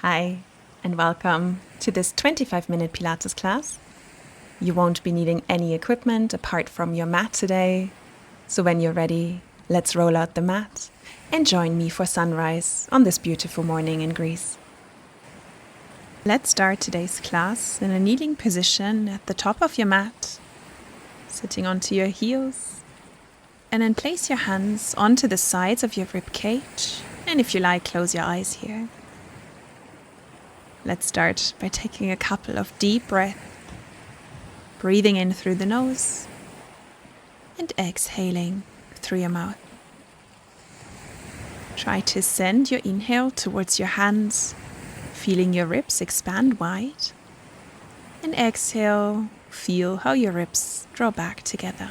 Hi, and welcome to this 25-minute Pilates class. You won't be needing any equipment apart from your mat today. So when you're ready, let's roll out the mat and join me for sunrise on this beautiful morning in Greece. Let's start today's class in a kneeling position at the top of your mat, sitting onto your heels, and then place your hands onto the sides of your rib cage, and if you like, close your eyes here. Let's start by taking a couple of deep breaths, breathing in through the nose and exhaling through your mouth. Try to send your inhale towards your hands, feeling your ribs expand wide, and exhale, feel how your ribs draw back together.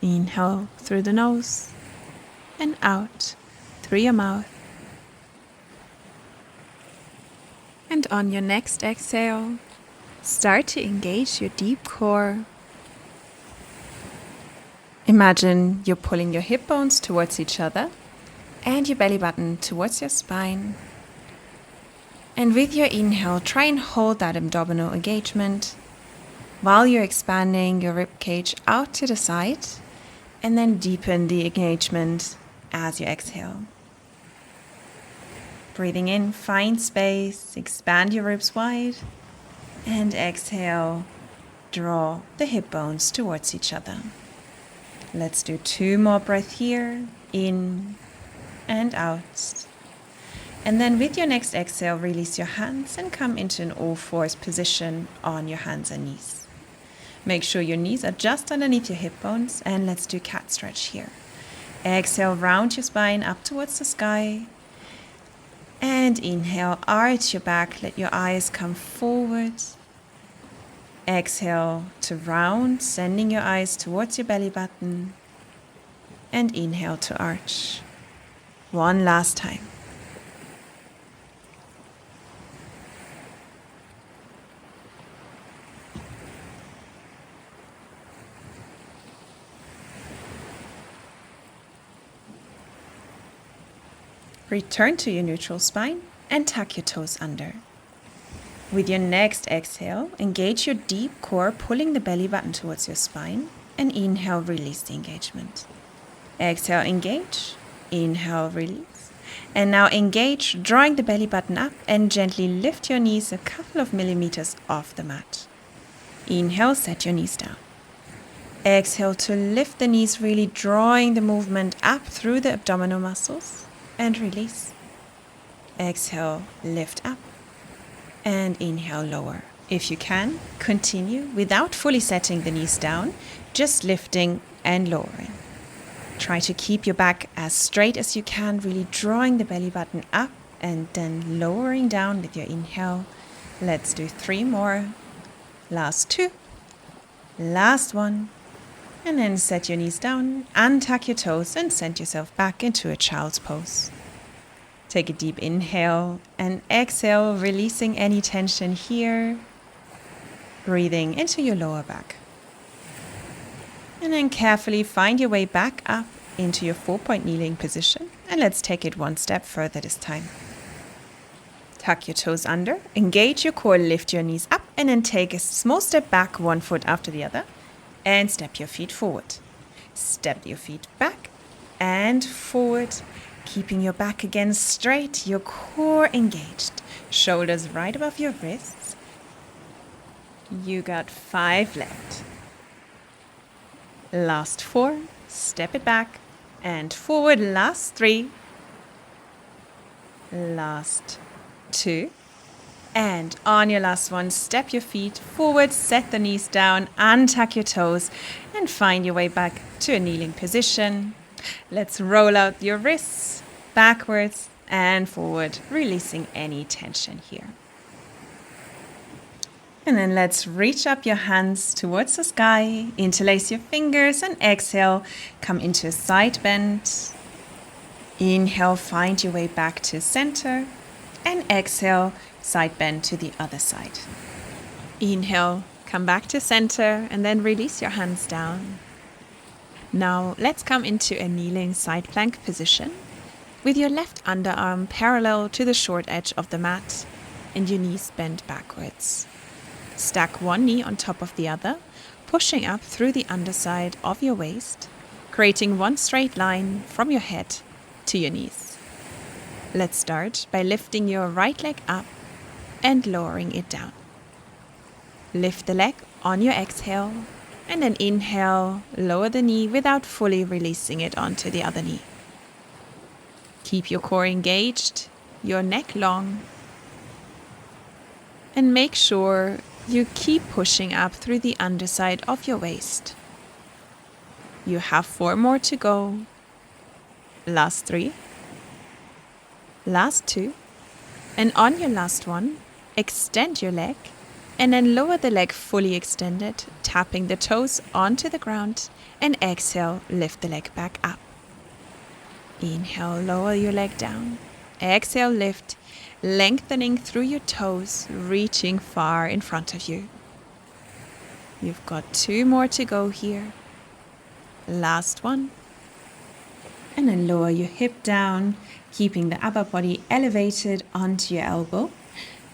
Inhale through the nose and out through your mouth. And on your next exhale, start to engage your deep core. Imagine you're pulling your hip bones towards each other and your belly button towards your spine. And with your inhale, try and hold that abdominal engagement while you're expanding your rib cage out to the side, and then deepen the engagement as you exhale. Breathing in, find space, expand your ribs wide, and exhale, draw the hip bones towards each other. Let's do 2 more breaths here, in and out. And then with your next exhale, release your hands and come into an all-fours position on your hands and knees. Make sure your knees are just underneath your hip bones, and let's do cat stretch here. Exhale, round your spine up towards the sky. And inhale, arch your back, let your eyes come forward. Exhale to round, sending your eyes towards your belly button. And inhale to arch. One last time. Return to your neutral spine and tuck your toes under. With your next exhale, engage your deep core, pulling the belly button towards your spine, and inhale, release the engagement. Exhale, engage, inhale, release. And now engage, drawing the belly button up and gently lift your knees a couple of millimeters off the mat. Inhale, set your knees down. Exhale to lift the knees, really drawing the movement up through the abdominal muscles. And release. Exhale, lift up, and inhale, lower. If you can, continue without fully setting the knees down, just lifting and lowering. Try to keep your back as straight as you can, really drawing the belly button up and then lowering down with your inhale. Let's do 3 more. Last 2. Last 1. And then set your knees down, untuck your toes, and send yourself back into a child's pose. Take a deep inhale and exhale, releasing any tension here. Breathing into your lower back. And then carefully find your way back up into your 4-point kneeling position. And let's take it 1 step further this time. Tuck your toes under, engage your core, lift your knees up, and then take a small step back, 1 foot after the other. And step your feet forward. Step your feet back and forward, keeping your back again straight, your core engaged, shoulders right above your wrists. You got 5 left. Last 4, step it back and forward. Last 3, last 2. And on your last one, step your feet forward, set the knees down, untuck your toes, and find your way back to a kneeling position. Let's roll out your wrists backwards and forward, releasing any tension here. And then let's reach up your hands towards the sky, interlace your fingers, and exhale, come into a side bend. Inhale, find your way back to center, and exhale, side bend to the other side. Inhale, come back to center, and then release your hands down. Now let's come into a kneeling side plank position. with your left underarm parallel to the short edge of the mat and your knees bent backwards. Stack one knee on top of the other, pushing up through the underside of your waist, creating one straight line from your head to your knees. Let's start by lifting your right leg up and lowering it down. Lift the leg on your exhale and then inhale, lower the knee without fully releasing it onto the other knee. Keep your core engaged, your neck long, and make sure you keep pushing up through the underside of your waist. You have 4 more to go. Last 3. Last 2. And on your last one, extend your leg and then lower the leg fully extended, tapping the toes onto the ground, and exhale, lift the leg back up. Inhale, lower your leg down. Exhale, lift, lengthening through your toes, reaching far in front of you. You've got 2 more to go here. Last one. And then lower your hip down, keeping the upper body elevated onto your elbow.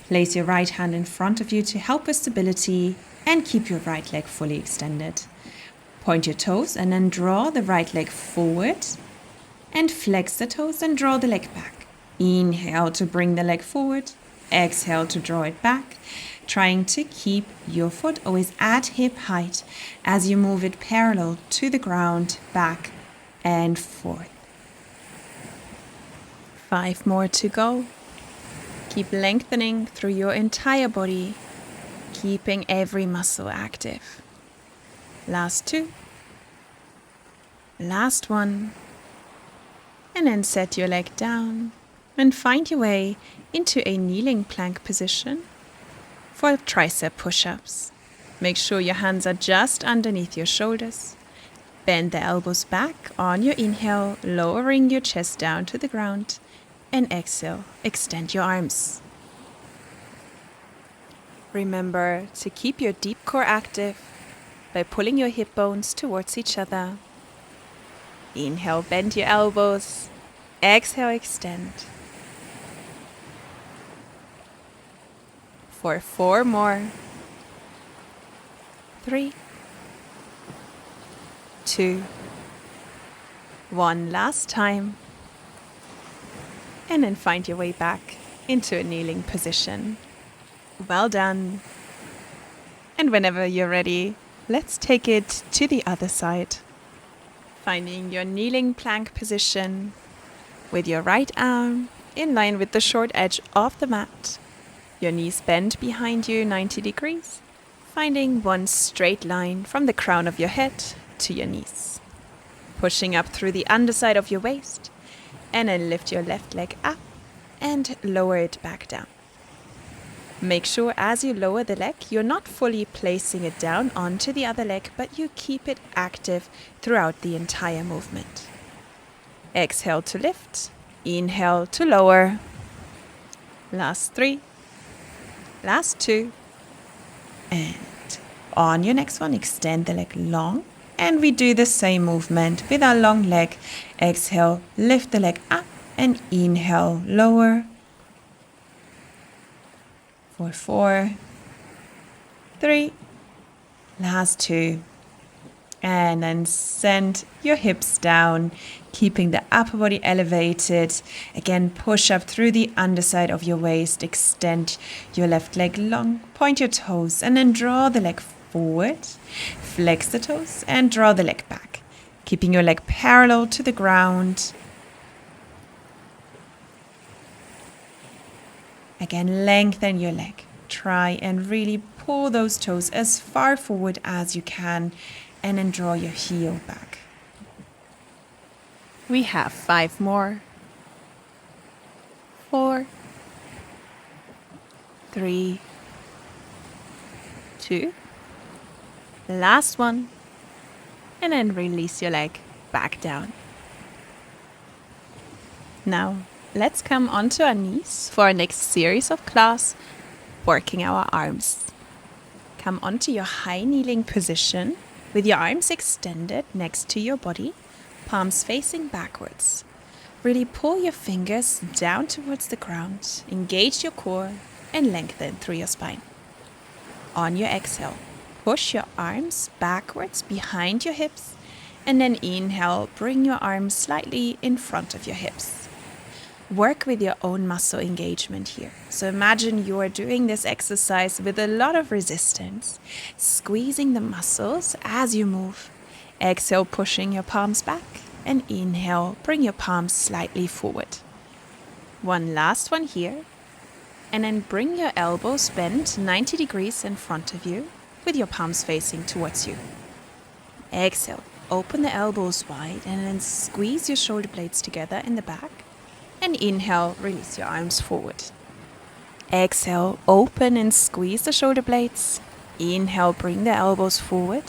Place your right hand in front of you to help with stability and keep your right leg fully extended. Point your toes and then draw the right leg forward and flex the toes and draw the leg back. Inhale to bring the leg forward. Exhale to draw it back, trying to keep your foot always at hip height as you move it parallel to the ground, back and forth. 5 more to go. Keep lengthening through your entire body, keeping every muscle active. Last 2. Last 1. And then set your leg down and find your way into a kneeling plank position for tricep push-ups. Make sure your hands are just underneath your shoulders. Bend the elbows back on your inhale, lowering your chest down to the ground. And exhale, extend your arms. Remember to keep your deep core active by pulling your hip bones towards each other. Inhale, bend your elbows. Exhale, extend. For 4 more. 3, 2, 1. Last time. And then find your way back into a kneeling position. Well done. And whenever you're ready, let's take it to the other side. Finding your kneeling plank position with your right arm in line with the short edge of the mat. Your knees bent behind you 90 degrees, finding one straight line from the crown of your head to your knees. Pushing up through the underside of your waist. And then lift your left leg up and lower it back down. Make sure as you lower the leg, you're not fully placing it down onto the other leg, but you keep it active throughout the entire movement. Exhale to lift, inhale to lower. Last 3, last 2. And on your next one, extend the leg long. And we do the same movement with our long leg. Exhale, lift the leg up and inhale, lower. For 4, 3, last 2. And then send your hips down, keeping the upper body elevated. Again, push up through the underside of your waist. Extend your left leg long, point your toes, and then draw the leg forward, flex the toes and draw the leg back, keeping your leg parallel to the ground. Again, lengthen your leg. Try and really pull those toes as far forward as you can and then draw your heel back. We have 5 more. 4, 3, 2. Last one. And then release your leg back down. Now, let's come onto our knees for our next series of class, working our arms. Come onto your high kneeling position with your arms extended next to your body, palms facing backwards. Really pull your fingers down towards the ground, engage your core, and lengthen through your spine. On your exhale, push your arms backwards behind your hips, and then inhale, bring your arms slightly in front of your hips. Work with your own muscle engagement here. So imagine you are doing this exercise with a lot of resistance, squeezing the muscles as you move. Exhale, pushing your palms back, and inhale, bring your palms slightly forward. One last one here. And then bring your elbows bent 90 degrees in front of you with your palms facing towards you. Exhale, open the elbows wide and then squeeze your shoulder blades together in the back. And inhale, release your arms forward. Exhale, open and squeeze the shoulder blades. Inhale, bring the elbows forward.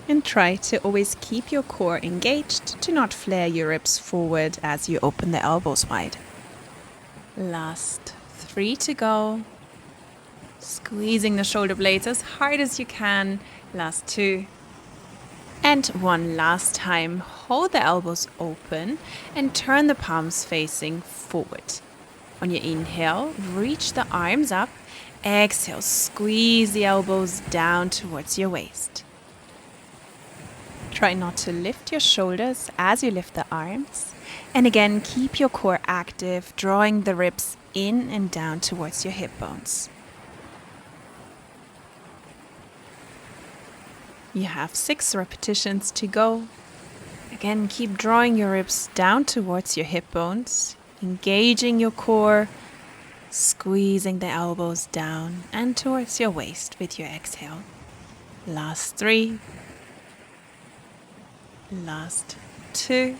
And try to always keep your core engaged to not flare your ribs forward as you open the elbows wide. Last 3 to go. Squeezing the shoulder blades as hard as you can. Last 2. And one last time, hold the elbows open and turn the palms facing forward. On your inhale, reach the arms up. Exhale, squeeze the elbows down towards your waist. Try not to lift your shoulders as you lift the arms. And again, keep your core active, drawing the ribs in and down towards your hip bones. You have 6 repetitions to go. Again, keep drawing your ribs down towards your hip bones, engaging your core, squeezing the elbows down and towards your waist with your exhale. Last 3. Last 2.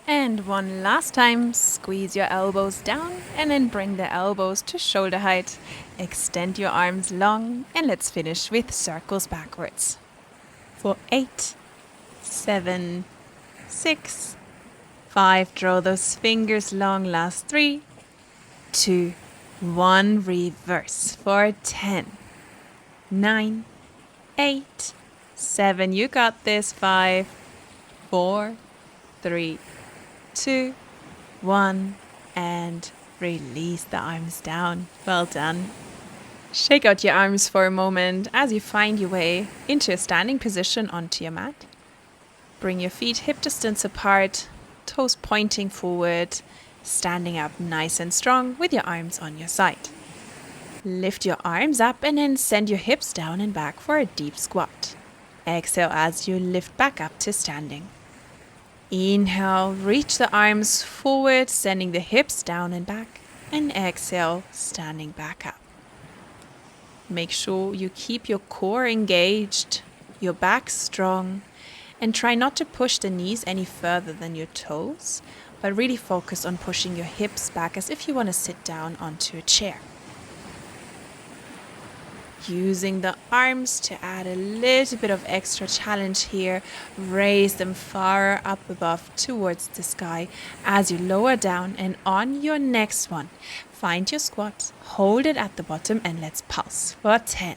And one last time, squeeze your elbows down and then bring the elbows to shoulder height. Extend your arms long and let's finish with circles backwards. For 8, 7, 6, 5, draw those fingers long. Last 3, 2, 1, reverse. For 10, 9, 8, 7, you got this. 5, 4, 3, 2, 1, and release the arms down. Well done. Shake out your arms for a moment as you find your way into a standing position onto your mat. Bring your feet hip distance apart, toes pointing forward, standing up nice and strong with your arms on your side. Lift your arms up and then send your hips down and back for a deep squat. Exhale as you lift back up to standing. Inhale, reach the arms forward, sending the hips down and back. And exhale, standing back up. Make sure you keep your core engaged, your back strong, and try not to push the knees any further than your toes, but really focus on pushing your hips back as if you want to sit down onto a chair. Using the arms to add a little bit of extra challenge here. Raise them far up above towards the sky as you lower down, and on your next one, find your squat, hold it at the bottom and let's pulse for 10,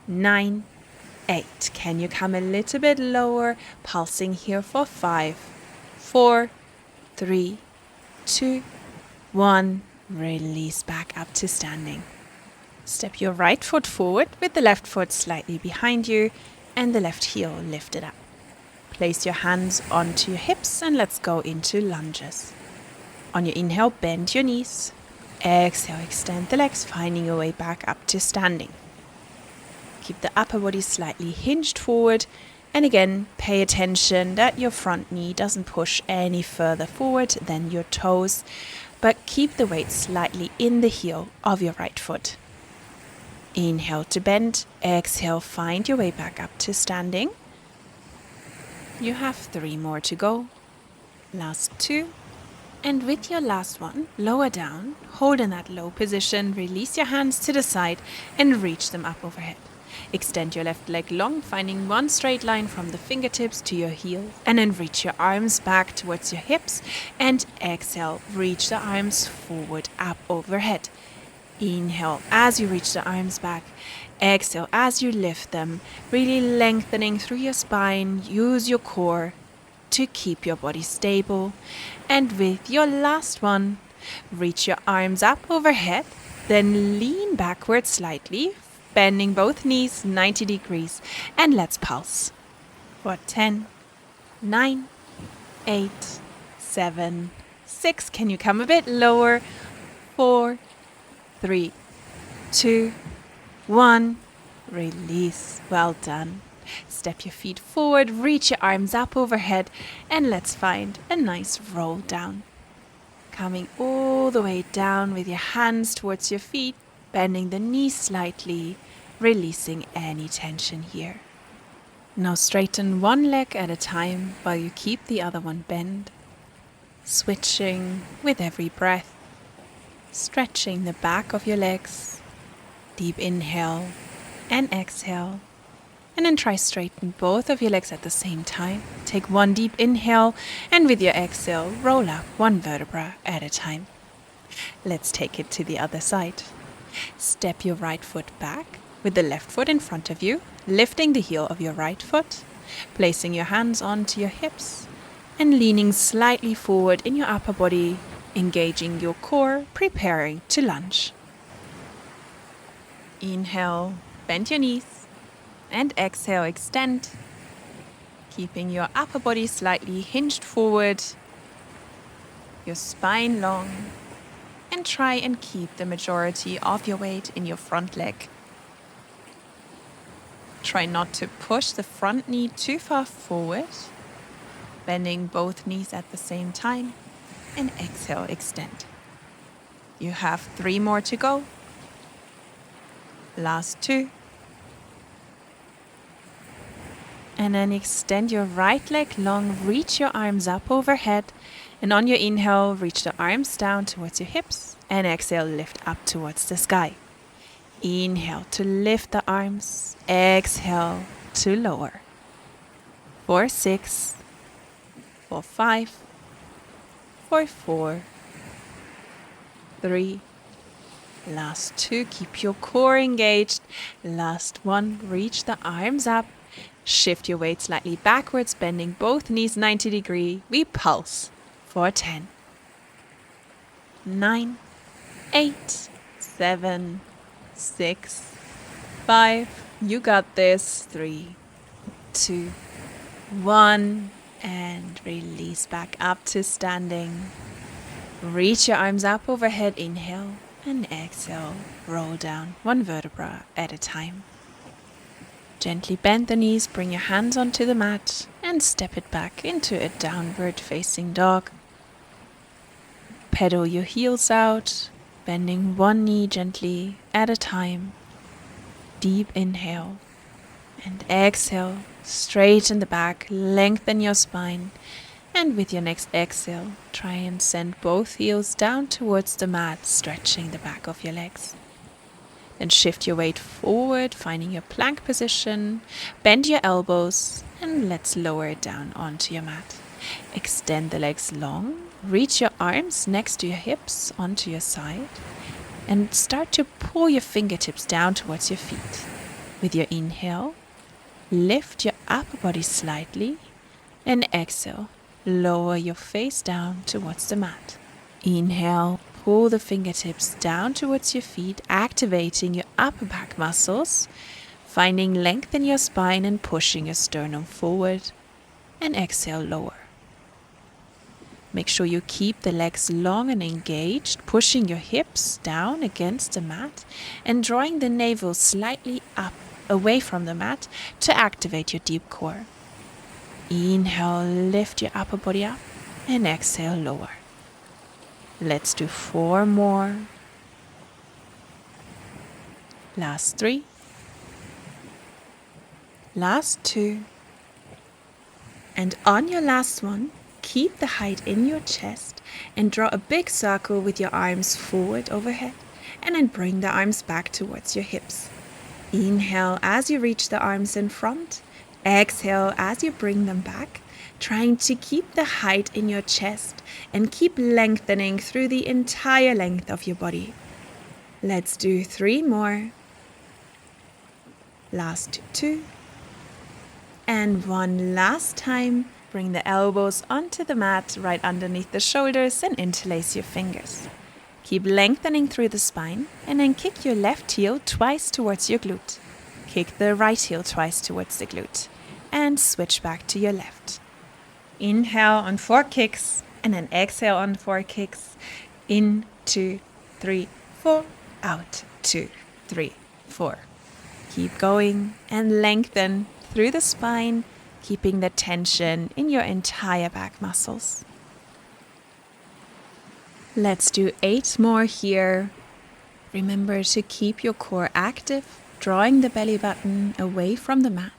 9, 8. Can you come a little bit lower? Pulsing here for 5, 4, 3, 2, 1. Release back up to standing. Step your right foot forward with the left foot slightly behind you and the left heel lifted up. Place your hands onto your hips and let's go into lunges. On your inhale, bend your knees. Exhale, extend the legs, finding your way back up to standing. Keep the upper body slightly hinged forward, and again, pay attention that your front knee doesn't push any further forward than your toes, but keep the weight slightly in the heel of your right foot. Inhale to bend, exhale, find your way back up to standing. You have 3 more to go. Last 2. And with your last one, lower down, hold in that low position, release your hands to the side and reach them up overhead. Extend your left leg long, finding one straight line from the fingertips to your heel, and then reach your arms back towards your hips and exhale, reach the arms forward up overhead. Inhale as you reach the arms back. Exhale as you lift them, really lengthening through your spine. Use your core. to keep your body stable. And with your last one, reach your arms up overhead, then lean backwards slightly, bending both knees 90 degrees. And let's pulse. For 10, 9, 8, 7, 6. Can you come a bit lower? 4, 3, 2, 1. Release. Well done. Step your feet forward, reach your arms up overhead, and let's find a nice roll down. Coming all the way down with your hands towards your feet, bending the knees slightly, releasing any tension here. Now straighten one leg at a time while you keep the other one bent, switching with every breath, stretching the back of your legs. Deep inhale and exhale. And then try straighten both of your legs at the same time. Take one deep inhale, and with your exhale, roll up one vertebra at a time. Let's take it to the other side. Step your right foot back with the left foot in front of you, lifting the heel of your right foot, placing your hands onto your hips, and leaning slightly forward in your upper body, engaging your core, preparing to lunge. Inhale, bend your knees. And exhale, extend, keeping your upper body slightly hinged forward, your spine long, and try and keep the majority of your weight in your front leg. Try not to push the front knee too far forward, bending both knees at the same time, and exhale, extend. You have 3 more to go. Last 2. And then extend your right leg long, reach your arms up overhead, and on your inhale, reach the arms down towards your hips, and exhale, lift up towards the sky. Inhale to lift the arms, exhale to lower. For 6, for 5, for 4, 3, last 2, keep your core engaged. Last 1, reach the arms up. Shift your weight slightly backwards, bending both knees 90 degrees. We pulse for 10, 9, 8, 7, 6, 5. You got this. 3, 2, 1. And release back up to standing. Reach your arms up overhead. Inhale and exhale. Roll down one vertebra at a time. Gently bend the knees, bring your hands onto the mat, and step it back into a downward facing dog. Pedal your heels out, bending one knee gently at a time. Deep inhale and exhale. Straighten the back, lengthen your spine, and with your next exhale, try and send both heels down towards the mat, stretching the back of your legs. Then shift your weight forward, finding your plank position. Bend your elbows, and let's lower it down onto your mat. Extend the legs long. Reach your arms next to your hips onto your side. And start to pull your fingertips down towards your feet. With your inhale, lift your upper body slightly. And exhale, lower your face down towards the mat. Inhale. Pull the fingertips down towards your feet, activating your upper back muscles, finding length in your spine and pushing your sternum forward. And exhale, lower. Make sure you keep the legs long and engaged, pushing your hips down against the mat and drawing the navel slightly up, away from the mat to activate your deep core. Inhale, lift your upper body up, and exhale, lower. Let's do 4 more. Last 3. Last 2. And on your last one, keep the height in your chest and draw a big circle with your arms forward overhead, and then bring the arms back towards your hips. Inhale as you reach the arms in front. Exhale as you bring them back, trying to keep the height in your chest and keep lengthening through the entire length of your body. Let's do 3 more. Last 2. And one last time. Bring the elbows onto the mat right underneath the shoulders and interlace your fingers. Keep lengthening through the spine and then kick your left heel twice towards your glute. Kick the right heel twice towards the glute and switch back to your left. Inhale on 4 kicks and then exhale on 4 kicks. In, 2, 3, 4. Out, 2, 3, 4. Keep going and lengthen through the spine, keeping the tension in your entire back muscles. Let's do 8 more here. Remember to keep your core active, drawing the belly button away from the mat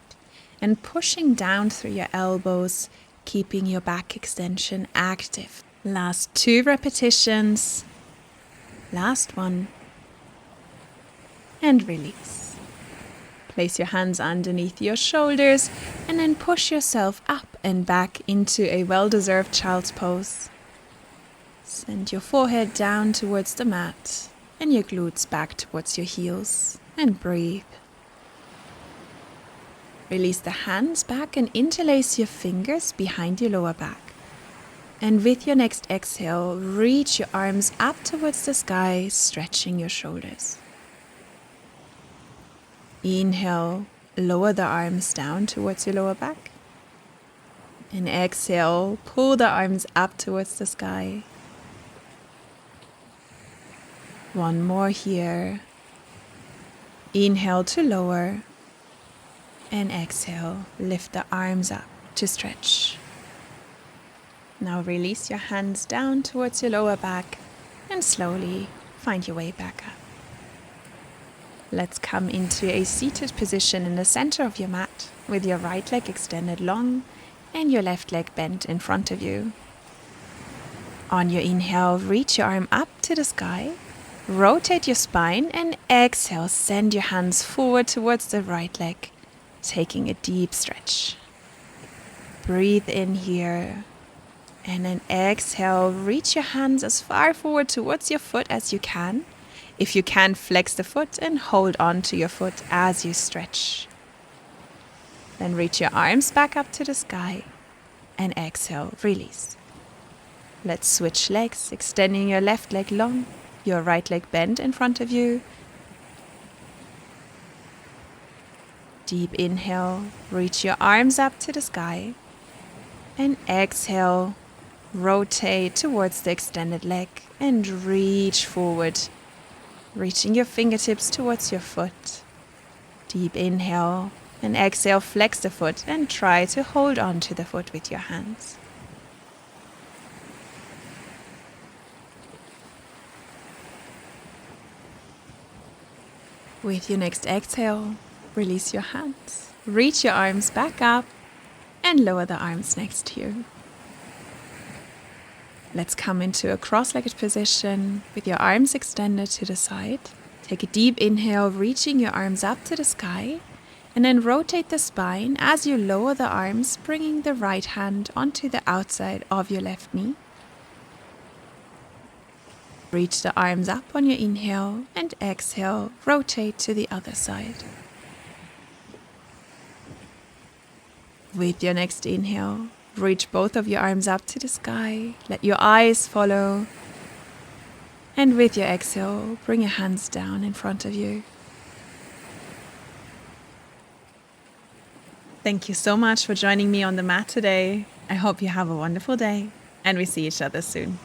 and pushing down through your elbows, keeping your back extension active. Last 2 repetitions. Last one. And release. Place your hands underneath your shoulders and then push yourself up and back into a well-deserved child's pose. Send your forehead down towards the mat and your glutes back towards your heels and breathe. Release the hands back and interlace your fingers behind your lower back. And with your next exhale, reach your arms up towards the sky, stretching your shoulders. Inhale, lower the arms down towards your lower back. And exhale, pull the arms up towards the sky. One more here. Inhale to lower. And exhale, lift the arms up to stretch. Now release your hands down towards your lower back and slowly find your way back up. Let's come into a seated position in the center of your mat with your right leg extended long and your left leg bent in front of you. On your inhale, reach your arm up to the sky, rotate your spine, and exhale, send your hands forward towards the right leg, taking a deep stretch. Breathe in here, and then exhale, reach your hands as far forward towards your foot as you can. If you can, flex the foot and hold on to your foot as you stretch. Then reach your arms back up to the sky and exhale, release. Let's switch legs, extending your left leg long, your right leg bent in front of you. Deep inhale, reach your arms up to the sky and exhale, rotate towards the extended leg and reach forward, reaching your fingertips towards your foot. Deep inhale and exhale, flex the foot and try to hold on to the foot with your hands. With your next exhale, release your hands, reach your arms back up and lower the arms next to you. Let's come into a cross-legged position with your arms extended to the side. Take a deep inhale, reaching your arms up to the sky, and then rotate the spine as you lower the arms, bringing the right hand onto the outside of your left knee. Reach the arms up on your inhale and exhale, rotate to the other side. With your next inhale, reach both of your arms up to the sky, let your eyes follow. And with your exhale, bring your hands down in front of you. Thank you so much for joining me on the mat today. I hope you have a wonderful day and we see each other soon.